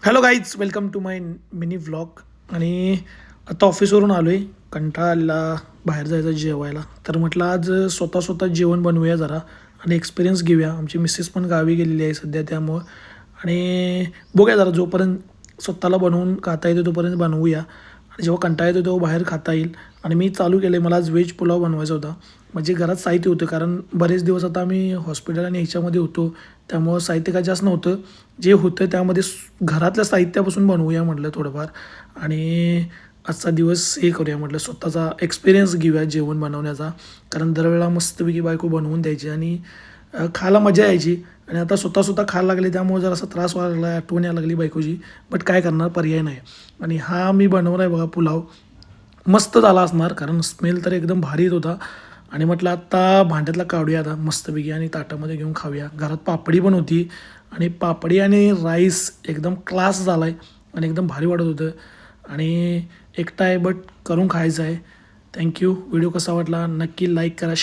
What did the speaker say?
Hello guys, welcome to my mini vlog. आणि आता ऑफिसवरून आलो आहे, कंटाळा आलेला बाहेर जायचं जेवायला. तर म्हटलं आज स्वतः जेवण बनवूया जरा आणि एक्सपिरियन्स घेऊया. आमची मिसेस पण गावी गेलेली आहे सध्या, त्यामुळं आणि बघूया जरा, जोपर्यंत स्वतःला बनवून खाता येतो तोपर्यंत बनवूया. आणि जेव्हा कंटाळा येतो तेव्हा बाहेर खाता येईल. आणि मी चालू केलं आहे, मला आज व्हेज पुलाव बनवायचा होता. म्हणजे घरात साहित्य होतं, कारण बरेच दिवस आता आम्ही हॉस्पिटल आणि ह्याच्यामध्ये होतो, त्यामुळं साहित्य काय जास्त नव्हतं. जे होतं त्यामध्ये घरातल्या साहित्यापासून बनवूया म्हटलं थोडंफार. आणि आजचा दिवस हे करूया म्हटलं, स्वतःचा एक्सपिरियन्स घेऊया जेवण बनवण्याचा. कारण दरवेळेला मस्तपैकी बायको बनवून द्यायची आणि खायला मजा यायची. आणि आता स्वतः खायला लागले, त्यामुळे जर असा त्रास व्हायला लागला, आठवण यायला लागली बायकोची. बट काय करणार, पर्याय नाही. आणि हा मी बनवला आहे बघा पुलाव. मस्त झाला असणार, कारण स्मेल तर एकदम भारी येत होता. आणि म्हटलं आत्ता भांड्यातला काढूया आता मस्तपैकी आणि ताटामध्ये घेऊन खाऊया. घरात पापडी पण होती आणि पापडी आणि राईस एकदम क्लास झाला आहे आणि एकदम भारी वाटत होतं. आणि एकटा आहे बट करून खायचं आहे. थँक्यू. व्हिडिओ कसा वाटला नक्की लाईक करा.